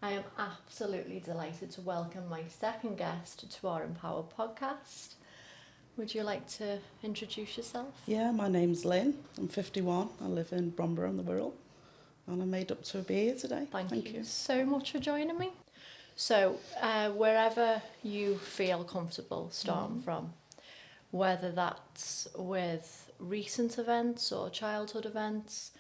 I am absolutely delighted to welcome my second guest to our Empower podcast. Would you like to introduce yourself? Yeah, my name's Lynne. I'm 51. I live in Bromber on the Wirral, and I'm made up to be here today. Thank you so much for joining me. So, wherever you feel comfortable starting from, whether that's with recent events or childhood events,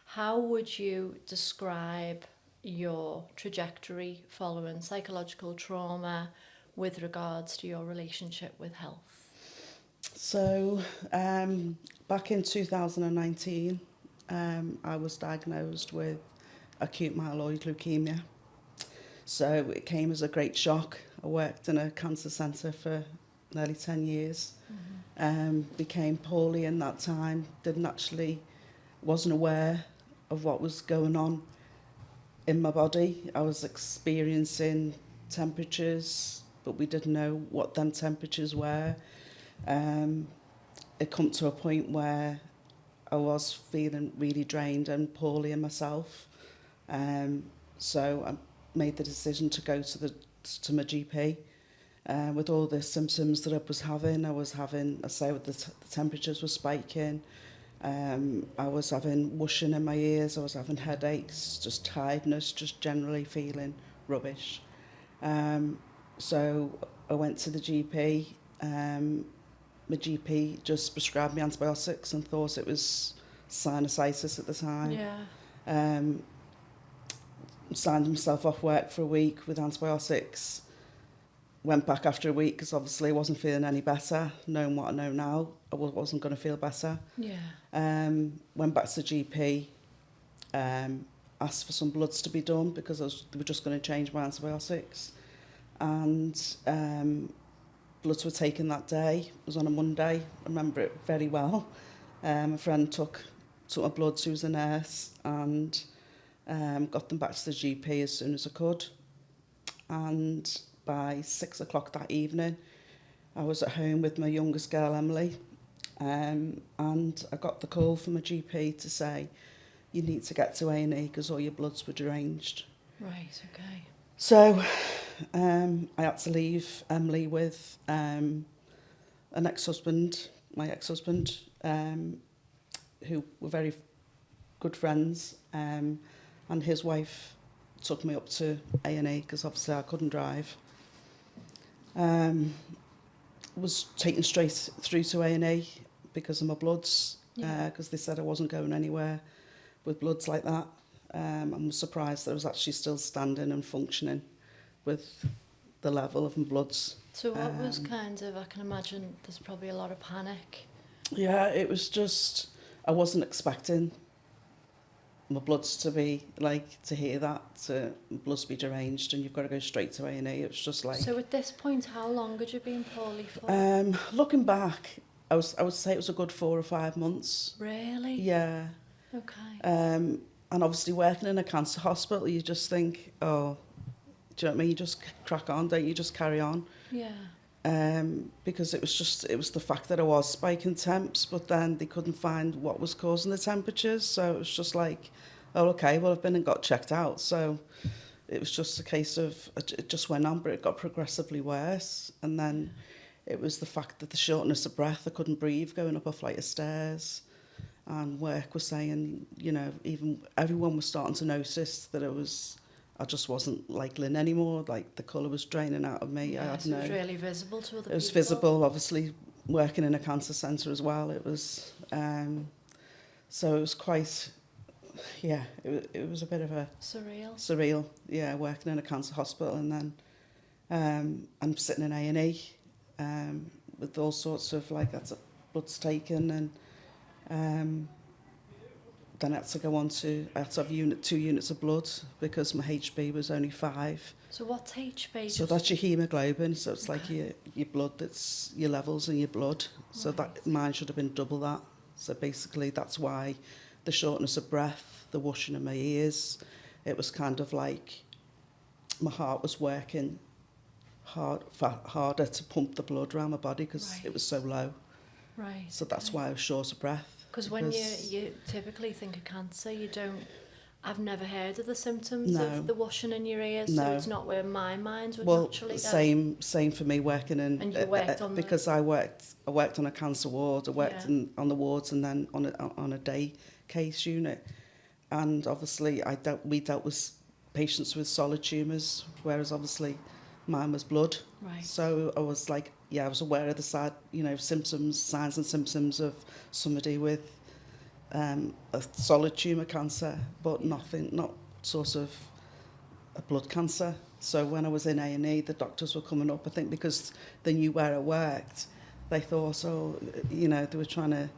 how would you describe your trajectory following psychological trauma with regards to your relationship with health? So, back in 2019, I was diagnosed with acute myeloid leukemia. So it came as a great shock. I worked in a cancer centre for nearly 10 years. Became poorly in that time. Wasn't aware of what was going on in my body. I was experiencing temperatures, but we didn't know what them temperatures were. It come to a point where I was feeling really drained and poorly in myself. So I made the decision to go to my GP. With all the symptoms that I was having, the temperatures were spiking. I was having whooshing in my ears, I was having headaches, just tiredness, just generally feeling rubbish. So I went to the GP. My GP just prescribed me antibiotics and thought it was sinusitis at the time. Yeah. Signed myself off work for a week with antibiotics. Went back after a week because obviously I wasn't feeling any better. Knowing what I know now, I wasn't going to feel better. Yeah. Went back to the GP, asked for some bloods to be done because they were just going to change my antibiotics. And bloods were taken that day. It was on a Monday. I remember it very well. A friend took my bloods, who was a nurse, and got them back to the GP as soon as I could. And by 6 o'clock that evening, I was at home with my youngest girl, Emily, and I got the call from my GP to say, you need to get to A&E because all your bloods were deranged. Right, okay. So I had to leave Emily with my ex-husband, who were very good friends, and his wife took me up to A&E because obviously I couldn't drive. Was taken straight through to A&E because of my bloods, because they said I wasn't going anywhere with bloods like that. I was surprised that I was actually still standing and functioning with the level of my bloods. So what was I can imagine there's probably a lot of panic. Yeah, it was just, I wasn't expecting my bloods to be to hear that, my bloods be deranged and you've got to go straight to A&E. It was just like... So at this point, how long had you been poorly for? Looking back, I would say it was a good 4 or 5 months. Really? Yeah. Okay. And obviously working in a cancer hospital, you just think, oh, do you know what I mean? You just crack on, don't you? Just carry on. Yeah. Because it was the fact that I was spiking temps, but then they couldn't find what was causing the temperatures. So it was just like, oh, okay, well, I've been and got checked out. So it was just a case of, it just went on, but it got progressively worse. And then it was the fact that the shortness of breath, I couldn't breathe going up a flight of stairs. And work was saying, even everyone was starting to notice that I just wasn't like Lynne anymore. Like the colour was draining out of me. Yeah, so it was really visible to other people. It was visible, obviously, working in a cancer centre as well. It was, so it was quite, it was a bit of a... Surreal, yeah, working in a cancer hospital. And then I'm sitting in A&E with all sorts of, that's blood's taken, and then I had to go on to, I had to have 2 units of blood because my HB was only 5. So what's HB? So that's your haemoglobin, so it's like your blood, that's your levels in your blood. So that mine should have been double that. So basically that's why the shortness of breath, the whooshing in my ears, it was kind of like my heart was working harder to pump the blood around my body because it was so low. Right. So that's why I was short of breath. Because when you typically think of cancer, you don't I've never heard of the symptoms No. of the washing in your ears, so No. it's not where my mind would Well, naturally go. same for me working in. And you worked on because I worked on a cancer ward. I worked Yeah. on the wards and then on a day case unit, and obviously we dealt with patients with solid tumours, whereas obviously mine was blood. Right. So I was like, I was aware of the signs and symptoms of somebody with a solid tumour cancer, but not sort of a blood cancer. So when I was in A&E, the doctors were coming up, I think because they knew where I worked, they thought, they were trying to,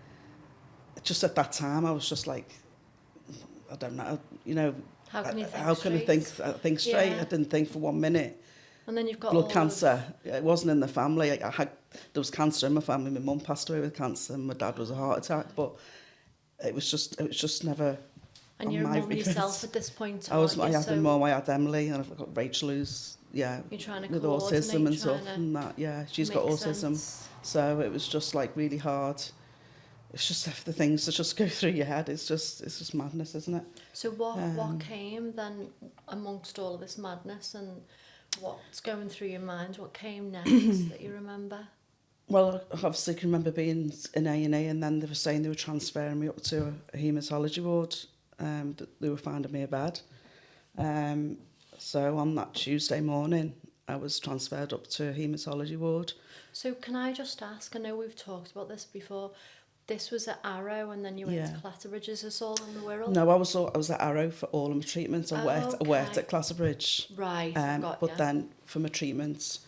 just at that time, I was just like, I don't know, How can you think how can straight? I think straight? Yeah. I didn't think for 1 minute. And then you've got Blood all cancer. It wasn't in the family. There was cancer in my family. My mum passed away with cancer, and my dad was a heart attack. But it was just never. And on you're a my mum radar. yourself at this point, I had aren't my you? mum, I had Emily, and I've got Rachel, who's You're trying to with coordinate, autism and stuff, trying to and that. Yeah, she's got make autism, sense. so it was just like really hard. It's just the things that just go through your head. It's just madness, isn't it? So what came then amongst all of this madness, and what's going through your mind? What came next that you remember? Well, I obviously can remember being in A&E, and then they were saying they were transferring me up to a haematology ward. That they were finding me a bed. So on that Tuesday morning, I was transferred up to a haematology ward. So can I just ask, I know we've talked about this before, this was at Arrow and then you went to Clatterbridge. Is this all on the Wirral? No, I was at Arrow for all of my treatments. I worked at Clatterbridge. Right, but then for my treatments,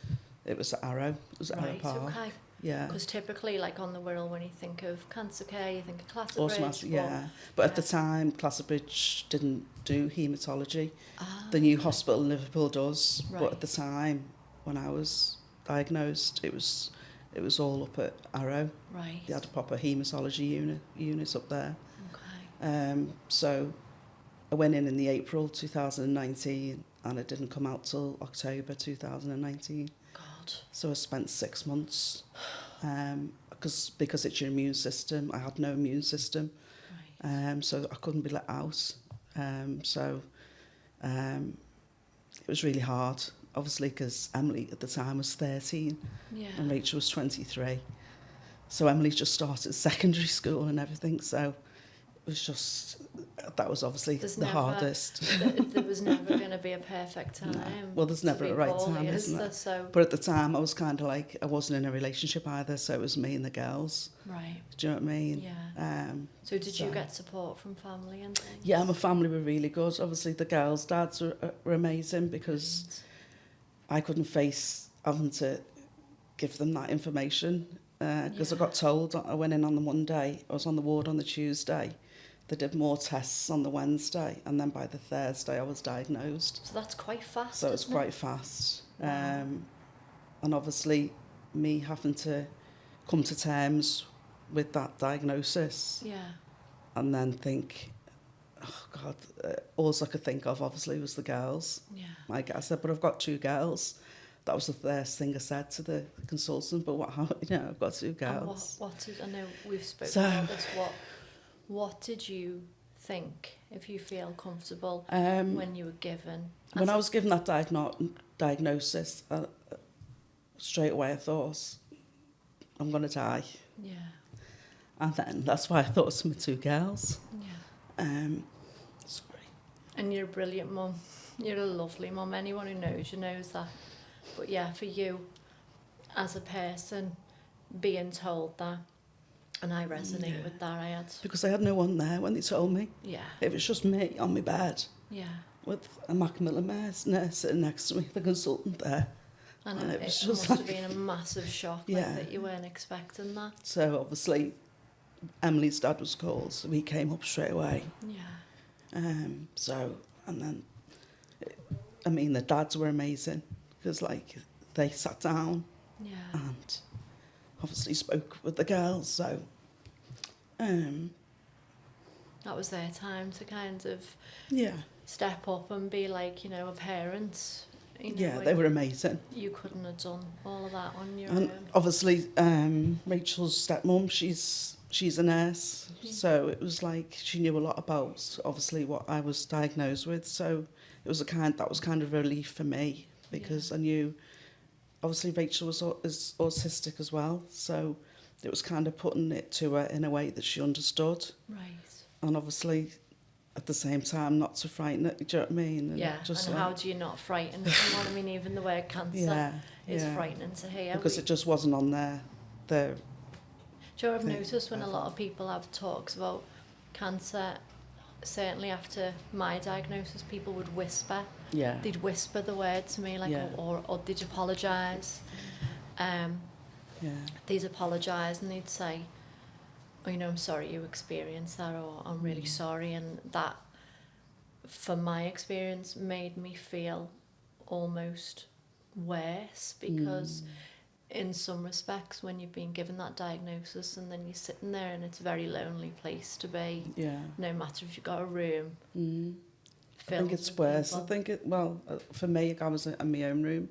it was at Arrow. It was at Arrow Park. Okay. Yeah. Because typically, like on the Wirral, when you think of cancer care, you think of Clatterbridge. Automatic, yeah. But at the time, Clatterbridge didn't do haematology. The new hospital in Liverpool does. Right. But at the time, when I was diagnosed, it was all up at Arrow. Right. They had a proper haematology unit up there. Okay. So I went in the April 2019, and it didn't come out till October 2019. God. So I spent 6 months, because it's your immune system. I had no immune system, Right. so I couldn't be let out. It was really hard, obviously, because Emily at the time was 13 Yeah. and Rachel was 23. So Emily just started secondary school and everything, so it was just, that was obviously hardest. There was never going to be a perfect time. No. Well, there's never a right time, isn't there? So, but at the time, I was kind of like, I wasn't in a relationship either, so it was me and the girls. right. Do you know what I mean? Yeah. So did you get support from family and things? Yeah, my family were really good. Obviously, the girls' dads were amazing, because I couldn't face having to give them that information. Because I got told, I went in on the Monday, I was on the ward on the Tuesday. They did more tests on the Wednesday, and then by the Thursday I was diagnosed. So that's quite fast. So it's quite fast. Wow. And obviously, me having to come to terms with that diagnosis, Yeah. and then think, oh God, all I could think of obviously was the girls. Yeah. Like I said, but I've got 2 girls. That was the first thing I said to the consultant. But I've got 2 girls. And what did, I know we've spoken about this. What did you think, if you feel comfortable, when you were given? When I was given that diagnosis, straight away I thought, I'm going to die. Yeah. And then that's why I thought it was my 2 girls. Yeah. Sorry. And you're a brilliant mum. You're a lovely mum. Anyone who knows you knows that. But yeah, for you, as a person, being told that, and I resonate with that. I had. Because I had no one there when they told me. Yeah. It was just me on my bed. Yeah. With a Macmillan nurse sitting next to me, the consultant there. And it was must have been a massive shock, Yeah. that you weren't expecting that. So obviously, Emily's dad was called, so he came up straight away. Yeah. And then, I mean, the dads were amazing, because like they sat down Yeah. and obviously spoke with the girls. So That was their time to kind of yeah, step up and be like, a parent. yeah, they were amazing. You couldn't have done all of that on your And own. obviously, Rachel's stepmom, she's she's a nurse, so it was like she knew a lot about obviously what I was diagnosed with. So it was that was kind of a relief for me, because I knew obviously Rachel is autistic as well, so it was kind of putting it to her in a way that she understood, Right. and obviously at the same time not to frighten it. Do you know what I mean? And Yeah. just And like, how do you not frighten someone? I mean, even the word cancer yeah, is yeah, frightening to hear. because it just wasn't on their Do you know, I've thing noticed when a lot level. of people have talks about cancer, certainly after my diagnosis, people would whisper. Yeah, They'd whisper the word to me, like, Yeah. or they'd apologise. yeah, They'd apologise and they'd say, oh, you know, I'm sorry you experienced that, or I'm really sorry. And that, from my experience, made me feel almost worse, because in some respects, when you've been given that diagnosis and then you're sitting there, and it's a very lonely place to be, yeah. no matter if you've got a room I think filled it's with worse. people. I think for me, I was in my own room,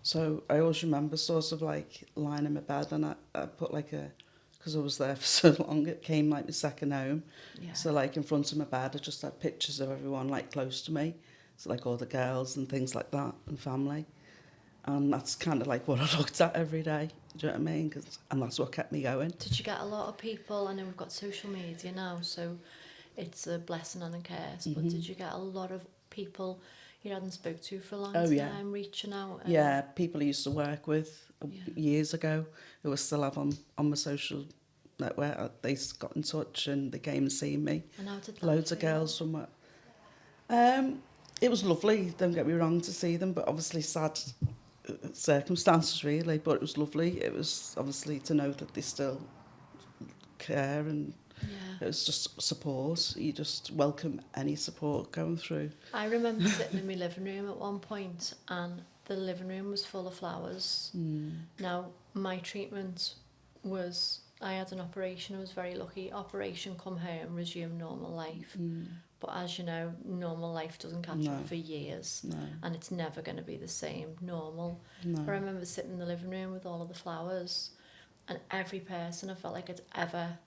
so I always remember sort of like lying in my bed, and I put like because I was there for so long, it came like my second home. Yeah. So like in front of my bed, I just had pictures of everyone like close to me, so like all the girls and things like that, and family. And that's kind of like what I looked at every day. Do you know what I mean? And that's what kept me going. Did you get a lot of people? I know we've got social media now, so it's a blessing and a curse. But did you get a lot of people you hadn't spoke to for a long Oh, time yeah. reaching out? Yeah, people I used to work with Yeah. years ago who I still have on my social network. They got in touch and they came and seen me. And how did that Loads of feel? girls from work. It was lovely, don't get me wrong, to see them, but obviously sad circumstances really, but it was lovely. It was obviously to know that they still care, and Yeah. it was just support. You just welcome any support going through. I remember sitting in my living room at one point, and the living room was full of flowers. Now, my treatment was, I had an operation. I was very lucky. Operation, come home, resume normal life. But as you know, normal life doesn't catch No. up for years, No, and it's never going to be the same normal. no. But I remember sitting in the living room with all of the flowers, and every person I felt like I'd ever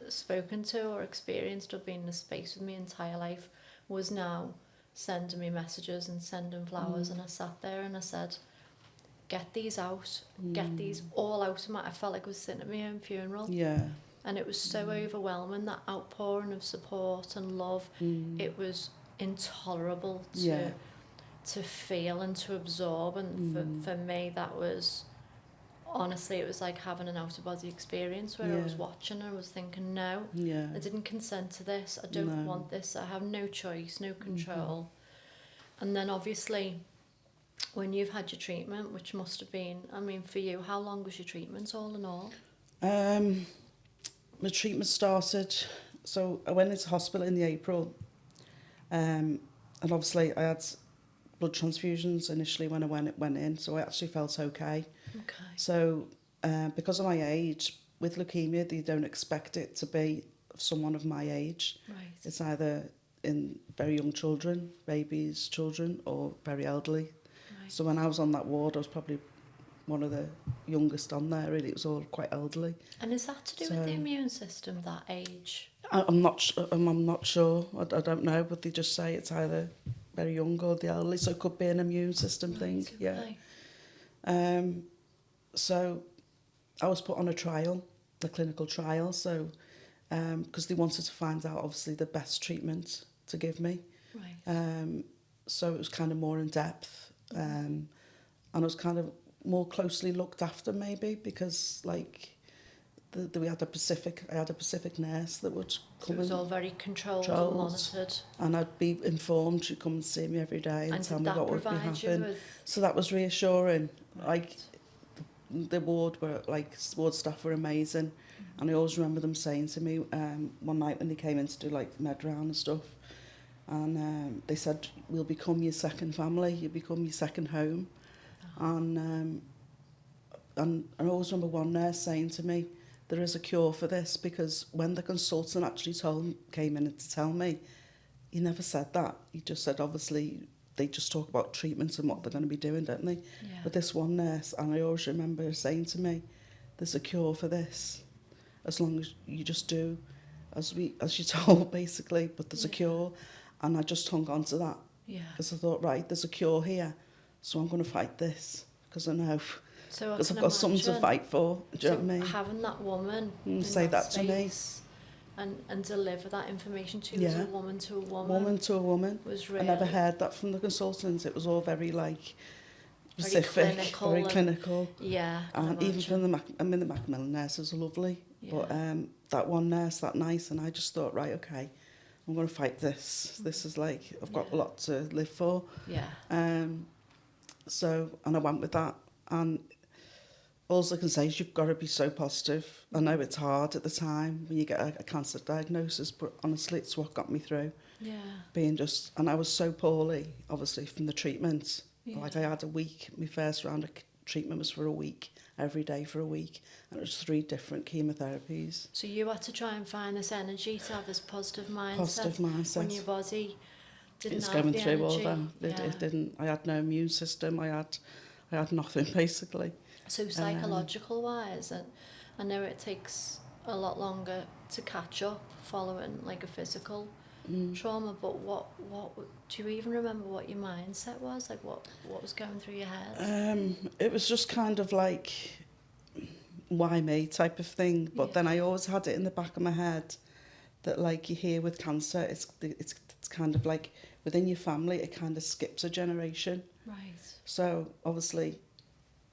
spoken to or experienced or been in a space with me entire life was now sending me messages and sending flowers. And I sat there and I said, get these out, get these all out of my... I felt like I was sitting at my own funeral. Yeah. And it was so overwhelming, that outpouring of support and love. It was intolerable to feel and to absorb. And for me, that was... Honestly, it was like having an out-of-body experience where I was watching and I was thinking, no, Yeah. I didn't consent to this. I don't want this. I have no choice, no control. And then obviously, when you've had your treatment, which must have been... I mean, for you, how long was your treatment all in all? My treatment started, so I went into hospital in the April, and obviously I had blood transfusions initially when I went in, so I actually felt okay. Okay. So because of my age, with leukaemia, they don't expect it to be someone of my age. Right. It's either in very young children, babies, children, or very elderly. Right. So when I was on that ward, I was probably one of the youngest on there, really. It was all quite elderly. And is that to do with the immune system, that age? I'm not sure. I don't know, but they just say it's either very young or the elderly, so it could be an immune system thing. Yeah. Okay. So I was put on a clinical trial, so because they wanted to find out obviously the best treatment to give me. Right. So it was kind of more in depth, and it was kind of more closely looked after maybe, because like I had a Pacific nurse that would come It was in, all very controlled and Controlled. monitored. and I'd be informed. She'd come and see me every day and tell did me that what would be provide you happening. with... So that was reassuring. Right. Like the ward staff were amazing, and I always remember them saying to me one night when they came in to do like med round and stuff, and they said, we'll become your second family, you become your second home. And I always remember one nurse saying to me, there is a cure for this, because when the consultant actually came in to tell me, he never said that. He just said, obviously, they just talk about treatments and what they're going to be doing, don't they? Yeah. But this one nurse, and I always remember her saying to me, there's a cure for this. as long as you just do as you're told, basically. But there's a cure, and I just hung on to that because I thought, right, there's a cure here, so I'm going to fight this because I know. So Because I've got something to fight for. Do you know what I mean? Having that woman say that to me and deliver that information to you as a woman to a woman. Was really, I never heard that from the consultants. It was all very like specific, very clinical. Yeah, and even from the Macmillan nurses are lovely. Yeah. But that one nurse, that nice, and I just thought, right, okay, I'm going to fight this. This is like I've got a lot to live for. Yeah. So and I went with that, and all I can say is you've got to be so positive. I know it's hard at the time when you get a cancer diagnosis, but honestly, it's what got me through. Yeah. And I was so poorly, obviously, from the treatment. Yeah. Like I had a week, my first round of treatment was for a week, every day for a week, and it was 3 different chemotherapies. So you had to try and find this energy to have this positive mindset. When your body didn't have the energy. It's going through all that. It didn't. I had no immune system. I had nothing, basically. So psychological wise, and I know it takes a lot longer to catch up following like a physical trauma, but what do you even remember what your mindset was? Like what was going through your head? It was just kind of like, why me type of thing, but then I always had it in the back of my head that like you hear with cancer, it's kind of like within your family, it kind of skips a generation. Right. So obviously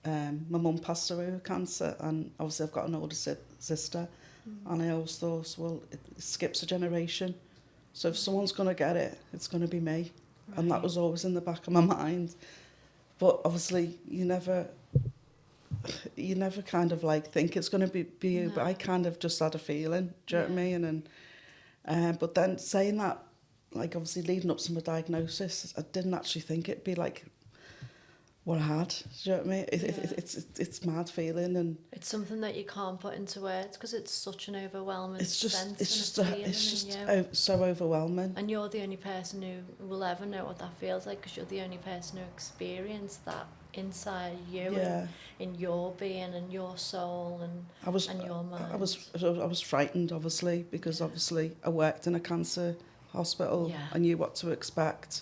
my mum passed away with cancer, and obviously I've got an older sister, and I always thought, well, it skips a generation, so if someone's going to get it, it's going to be me. Right. And that was always in the back of my mind, but obviously you never kind of like think it's going to be you. No. But I kind of just had a feeling, do you know what I mean? And but then saying that, like obviously leading up to my diagnosis, I didn't actually think it'd be like what I had. Do you know what I mean? It's mad feeling, and it's something that you can't put into words because it's such an overwhelming sense. It's just so overwhelming. And you're the only person who will ever know what that feels like, because you're the only person who experienced that inside you, and in your being and your soul and your mind. I was frightened, obviously, because obviously I worked in a cancer hospital. I knew what to expect.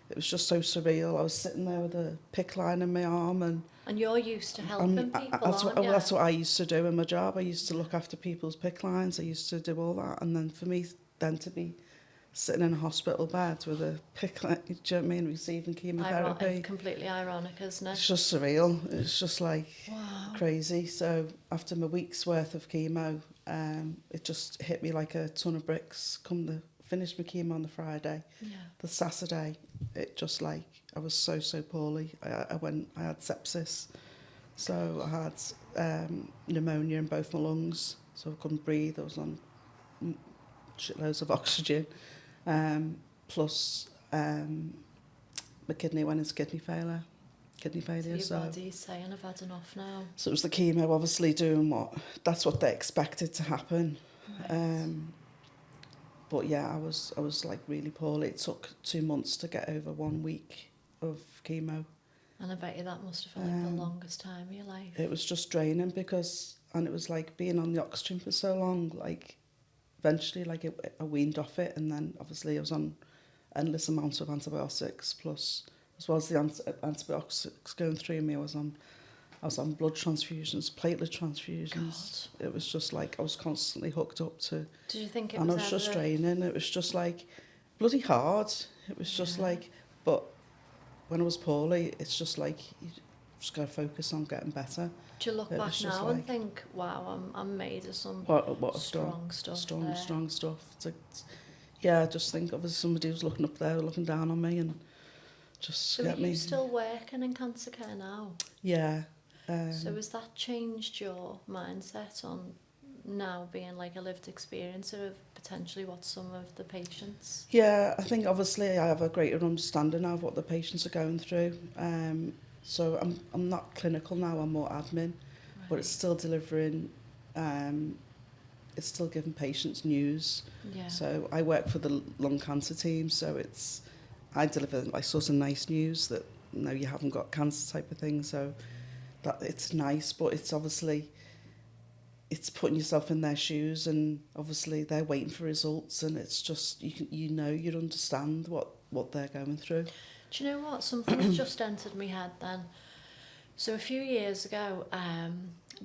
It was just so surreal. I was sitting there with a PICC line in my arm, and you're used to helping people. That's what I used to do in my job. I used to look after people's PICC lines. I used to do all that, and then for me, then to be sitting in a hospital bed with a PICC line, do you know what I mean, receiving chemotherapy. It's completely ironic, isn't it? It's just surreal. It's just like crazy. So after my week's worth of chemo, it just hit me like a ton of bricks. Finished my chemo on the Friday. The Saturday, it just like, I was so poorly. I had sepsis. So I had pneumonia in both my lungs, so I couldn't breathe. I was on shitloads of oxygen. Plus my kidney went into kidney failure. So your body's saying, I've had enough now. So it was the chemo obviously doing that's what they expected to happen. Right. But yeah, I was like really poorly. It took 2 months to get over 1 week of chemo. And I bet you that must have felt like the longest time of your life. It was just draining and it was like being on the oxygen for so long, like eventually like I weaned off it, and then obviously I was on endless amounts of antibiotics, plus as well as the antibiotics going through me, I was on blood transfusions, platelet transfusions. God. It was just like I was constantly hooked up to. Did you think it was? And it was just draining. It was just like bloody hard. It was just like, but when I was poorly, it's just like you just got to focus on getting better. Do you look back now and think, wow, I'm made of some strong stuff? Strong stuff. I just think obviously somebody was looking up there, looking down on me, and just get me. So are you still working in cancer care now? Yeah. So has that changed your mindset on now being like a lived experience of potentially what some of the patients? Yeah, I think obviously I have a greater understanding of what the patients are going through. So I'm not clinical now, I'm more admin, but it's still delivering, it's still giving patients news. Yeah. So I work for the lung cancer team, so I deliver like sort of nice news that no, you haven't got cancer type of thing. So that it's nice, but it's obviously it's putting yourself in their shoes, and obviously they're waiting for results, and it's just you understand what they're going through. Do you know what? Something's just entered my head then. So a few years ago,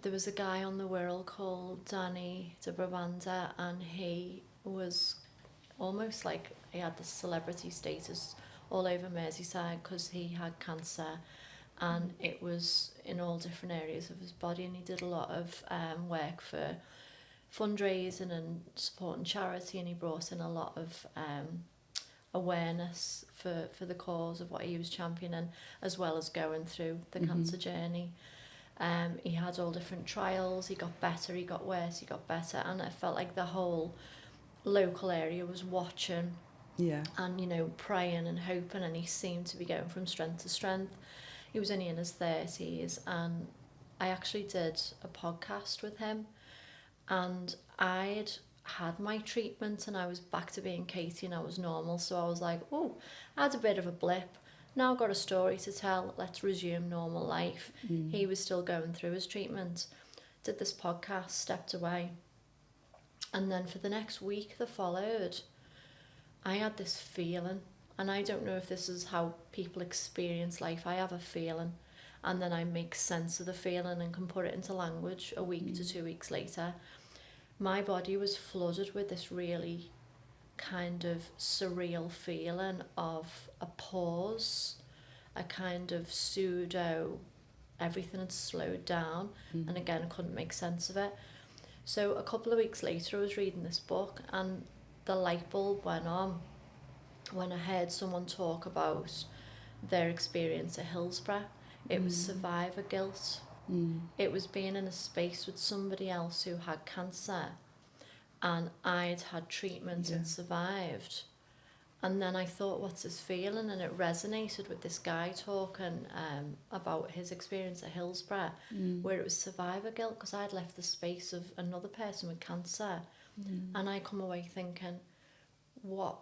there was a guy on the Wirral called Danny de Brabanda, and he was almost like he had this celebrity status all over Merseyside because he had cancer, and it was in all different areas of his body, and he did a lot of work for fundraising and supporting charity, and he brought in a lot of awareness for the cause of what he was championing, as well as going through the cancer journey. He had all different trials, he got better, he got worse, he got better, and I felt like the whole local area was watching and, you know, praying and hoping, and he seemed to be going from strength to strength. He was only in his 30s, and I actually did a podcast with him, and I'd had my treatment and I was back to being Katie and I was normal, so I was like, oh, I had a bit of a blip, now I've got a story to tell, let's resume normal life. He was still going through his treatment, did this podcast, stepped away, and then for the next week that followed, I had this feeling, and I don't know if this is how people experience life. I have a feeling, and then I make sense of the feeling and can put it into language a week to 2 weeks later. My body was flooded with this really kind of surreal feeling of a pause, a kind of pseudo, everything had slowed down, and again, I couldn't make sense of it. So a couple of weeks later, I was reading this book, and the light bulb went on when I heard someone talk about their experience at Hillsborough. It was survivor guilt. It was being in a space with somebody else who had cancer, and I'd had treatment and survived. And then I thought, what's this feeling? And it resonated with this guy talking about his experience at Hillsborough, where it was survivor guilt, because I'd left the space of another person with cancer. And I come away thinking, what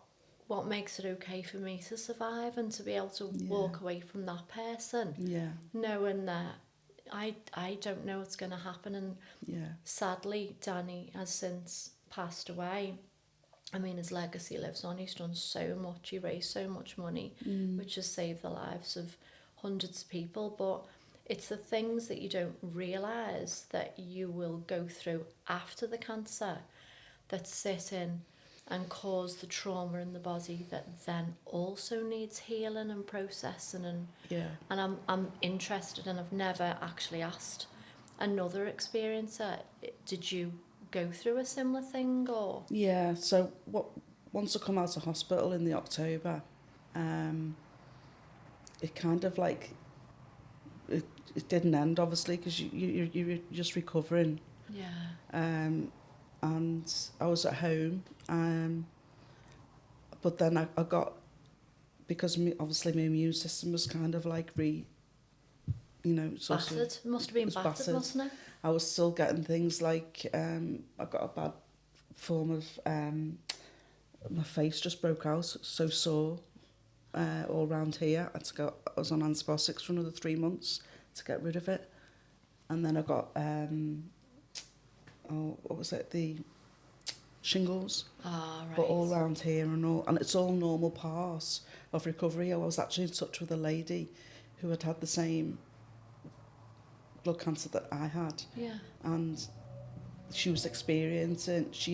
makes it okay for me to survive and to be able to walk away from that person, knowing that I don't know what's going to happen. And sadly, Danny has since passed away. I mean, his legacy lives on. He's done so much. He raised so much money, which has saved the lives of hundreds of people. But it's the things that you don't realise that you will go through after the cancer that sit in and cause the trauma in the body that then also needs healing and processing. And I'm interested, and I've never actually asked another experiencer, did you go through a similar thing? Or so once I come out of hospital in the October, it kind of like it didn't end, obviously, because you're just recovering. And I was at home, but then I got, because obviously my immune system was kind of like battered. Must have been battered, mustn't it? I was still getting things like, I got a bad form of, my face just broke out, so sore all around here. I was on antibiotics for another 3 months to get rid of it. And then I got, what was it, the shingles, but all around here and it's all normal parts of recovery. I was actually in touch with a lady who had the same blood cancer that I had, and she'd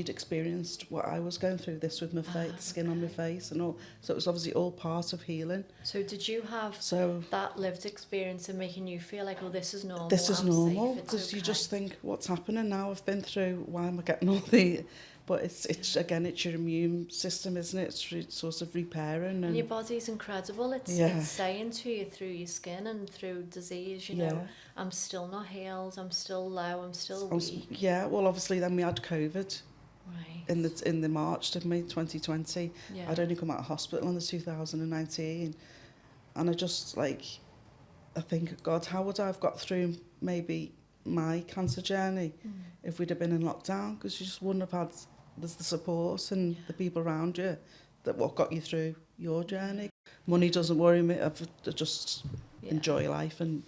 experienced what I was going through, this with my face, skin on my face and all, so it was obviously all part of healing. So did you have that lived experience in making you feel like, oh, this is normal, because you just think, what's happening now? I've been through, why am I getting all the... But it's again, it's your immune system, isn't it? It's sort of repairing. And your body's incredible. It's saying to you through your skin and through disease, you know, I'm still not healed, I'm still low, I'm still weak. Yeah, well, obviously then we had COVID in the March, didn't we, 2020. I'd only come out of hospital in the 2019. And I just, like, I think, God, how would I have got through maybe my cancer journey if we'd have been in lockdown? Because you just wouldn't have had... There's the support and the people around you that what got you through your journey. Money doesn't worry me. I just enjoy life and